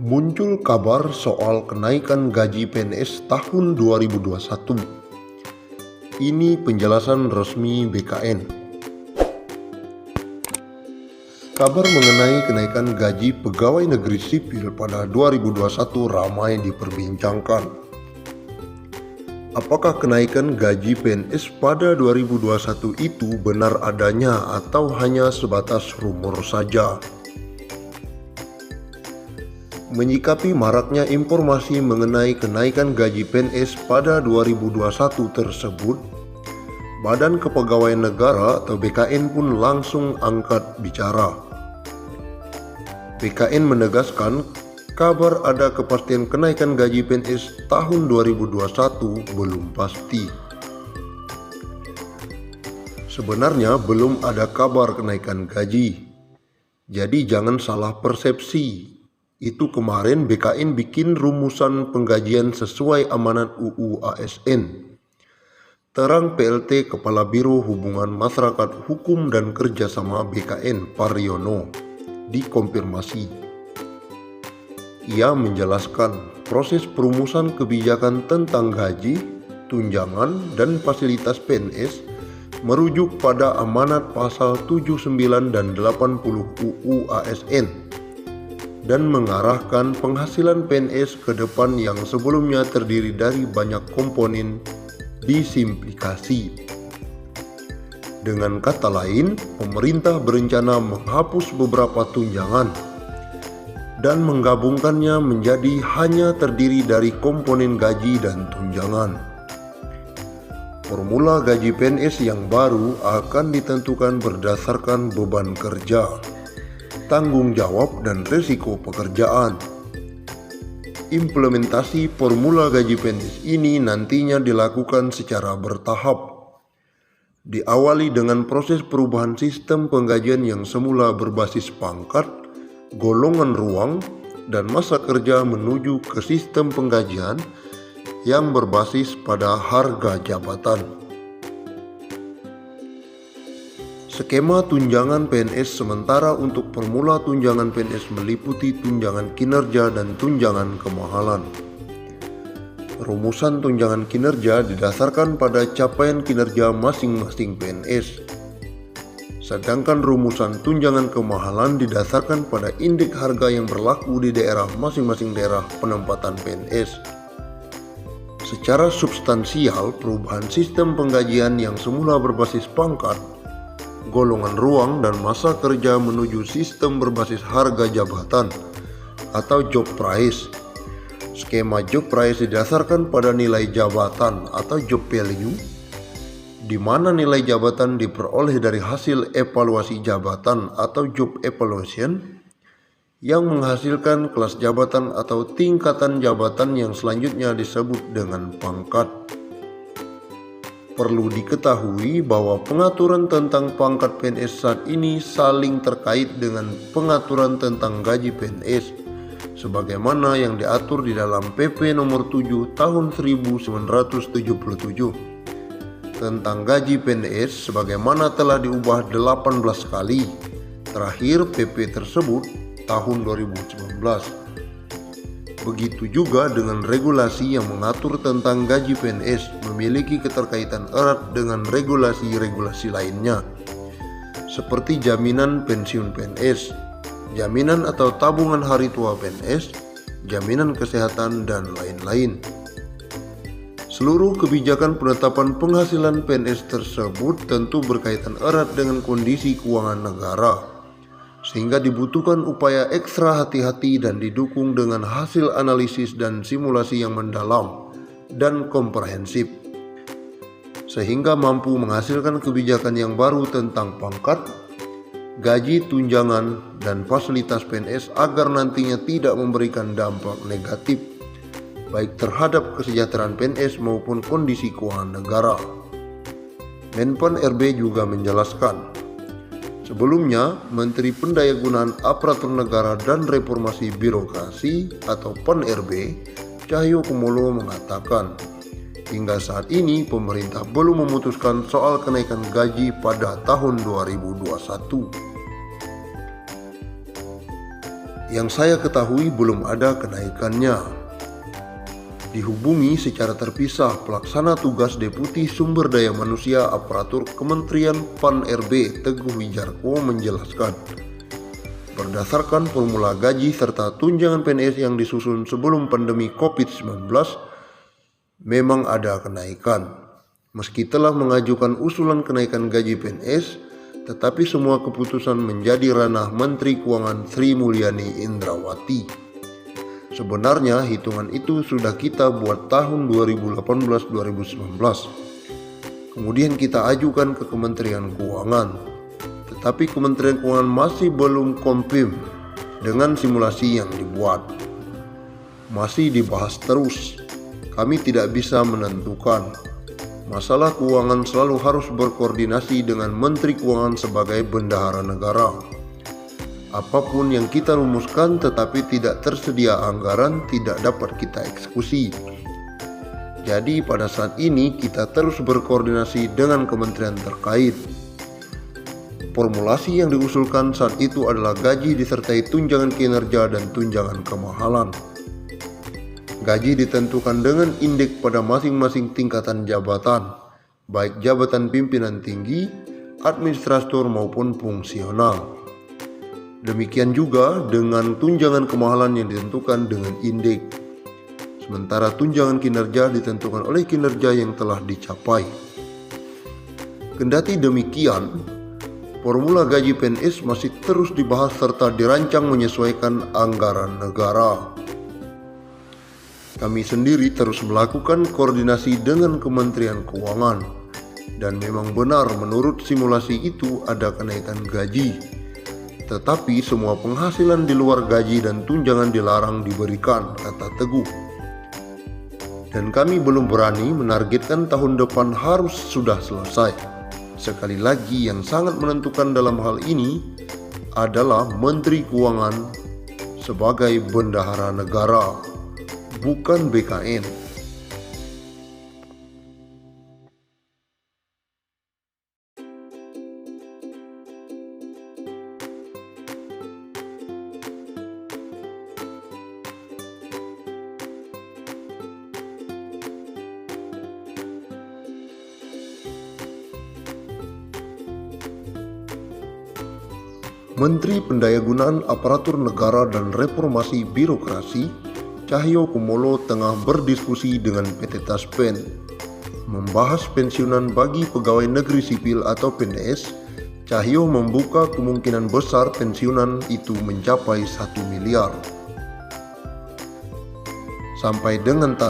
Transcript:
Muncul kabar soal kenaikan gaji PNS tahun 2021. Ini penjelasan resmi BKN. Kabar mengenai kenaikan gaji pegawai negeri sipil pada 2021 ramai diperbincangkan. Apakah kenaikan gaji PNS pada 2021 itu benar adanya atau hanya sebatas rumor saja? Menyikapi maraknya informasi mengenai kenaikan gaji PNS pada 2021 tersebut, Badan Kepegawaian Negara atau BKN pun langsung angkat bicara. BKN menegaskan kabar ada kepastian kenaikan gaji PNS tahun 2021 belum pasti. Sebenarnya belum ada kabar kenaikan gaji, jadi jangan salah persepsi. Itu kemarin BKN bikin rumusan penggajian sesuai amanat UU ASN. Terang PLT Kepala Biro Hubungan Masyarakat Hukum dan Kerjasama BKN Paryono dikonfirmasi. Ia menjelaskan proses perumusan kebijakan tentang gaji, tunjangan, dan fasilitas PNS merujuk pada amanat pasal 79 dan 80 UU ASN dan mengarahkan penghasilan PNS ke depan yang sebelumnya terdiri dari banyak komponen disimplifikasi. Dengan kata lain, pemerintah berencana menghapus beberapa tunjangan dan menggabungkannya menjadi hanya terdiri dari komponen gaji dan tunjangan. Formula gaji PNS yang baru akan ditentukan berdasarkan beban kerja, tanggung jawab, dan risiko pekerjaan. Implementasi formula gaji PNS ini nantinya dilakukan secara bertahap. Diawali dengan proses perubahan sistem penggajian yang semula berbasis pangkat, golongan ruang, dan masa kerja menuju ke sistem penggajian yang berbasis pada harga jabatan. Skema tunjangan PNS sementara untuk formula tunjangan PNS meliputi tunjangan kinerja dan tunjangan kemahalan. Rumusan tunjangan kinerja didasarkan pada capaian kinerja masing-masing PNS. Sedangkan rumusan tunjangan kemahalan didasarkan pada indeks harga yang berlaku di daerah masing-masing daerah penempatan PNS. Secara substansial, perubahan sistem penggajian yang semula berbasis pangkat, golongan ruang, dan masa kerja menuju sistem berbasis harga jabatan atau job price. Skema job price didasarkan pada nilai jabatan atau job value, di mana nilai jabatan diperoleh dari hasil evaluasi jabatan atau job evaluation yang menghasilkan kelas jabatan atau tingkatan jabatan yang selanjutnya disebut dengan pangkat. Perlu diketahui bahwa pengaturan tentang pangkat PNS saat ini saling terkait dengan pengaturan tentang gaji PNS sebagaimana yang diatur di dalam PP nomor 7 tahun 1977 tentang gaji PNS sebagaimana telah diubah 18 kali. Terakhir PP tersebut tahun 2019. Begitu juga dengan regulasi yang mengatur tentang gaji PNS memiliki keterkaitan erat dengan regulasi-regulasi lainnya, seperti jaminan pensiun PNS, jaminan atau tabungan hari tua PNS, jaminan kesehatan, dan lain-lain. Seluruh kebijakan penetapan penghasilan PNS tersebut tentu berkaitan erat dengan kondisi keuangan negara, sehingga dibutuhkan upaya ekstra hati-hati dan didukung dengan hasil analisis dan simulasi yang mendalam dan komprehensif, sehingga mampu menghasilkan kebijakan yang baru tentang pangkat, gaji, tunjangan, dan fasilitas PNS agar nantinya tidak memberikan dampak negatif baik terhadap kesejahteraan PNS maupun kondisi keuangan negara. Menpan RB juga menjelaskan, sebelumnya, Menteri Pendayagunaan Aparatur Negara dan Reformasi Birokrasi atau PEN-RB, Cahyokumolo mengatakan, hingga saat ini pemerintah belum memutuskan soal kenaikan gaji pada tahun 2021. Yang saya ketahui belum ada kenaikannya. Dihubungi secara terpisah pelaksana tugas Deputi Sumber Daya Manusia Aparatur Kementerian PAN-RB Teguh Wijarko menjelaskan, berdasarkan formula gaji serta tunjangan PNS yang disusun sebelum pandemi COVID-19, memang ada kenaikan. Meski telah mengajukan usulan kenaikan gaji PNS, tetapi semua keputusan menjadi ranah Menteri Keuangan Sri Mulyani Indrawati. Sebenarnya hitungan itu sudah kita buat tahun 2018-2019. Kemudian kita ajukan ke Kementerian Keuangan. Tetapi Kementerian Keuangan masih belum confirm dengan simulasi yang dibuat. Masih dibahas terus. Kami tidak bisa menentukan. Masalah keuangan selalu harus berkoordinasi dengan Menteri Keuangan sebagai bendahara negara. Apapun yang kita rumuskan tetapi tidak tersedia anggaran tidak dapat kita eksekusi. Jadi pada saat ini kita terus berkoordinasi dengan kementerian terkait. Formulasi yang diusulkan saat itu adalah gaji disertai tunjangan kinerja dan tunjangan kemahalan. Gaji ditentukan dengan indeks pada masing-masing tingkatan jabatan, baik jabatan pimpinan tinggi, administrator maupun fungsional. Demikian juga dengan tunjangan kemahalan yang ditentukan dengan indeks. Sementara tunjangan kinerja ditentukan oleh kinerja yang telah dicapai. Kendati demikian, formula gaji PNS masih terus dibahas serta dirancang menyesuaikan anggaran negara. Kami sendiri terus melakukan koordinasi dengan Kementerian Keuangan, dan memang benar menurut simulasi itu ada kenaikan gaji. Tetapi semua penghasilan di luar gaji dan tunjangan dilarang diberikan, kata Teguh. Dan kami belum berani menargetkan tahun depan harus sudah selesai. Sekali lagi yang sangat menentukan dalam hal ini adalah Menteri Keuangan sebagai bendahara negara, bukan BKN. Menteri Pendayagunaan Aparatur Negara dan Reformasi Birokrasi Cahyo Kumolo tengah berdiskusi dengan PT Taspen membahas pensiunan bagi pegawai negeri sipil atau PNS. Cahyo membuka kemungkinan besar pensiunan itu mencapai 1 miliar. Sampai dengan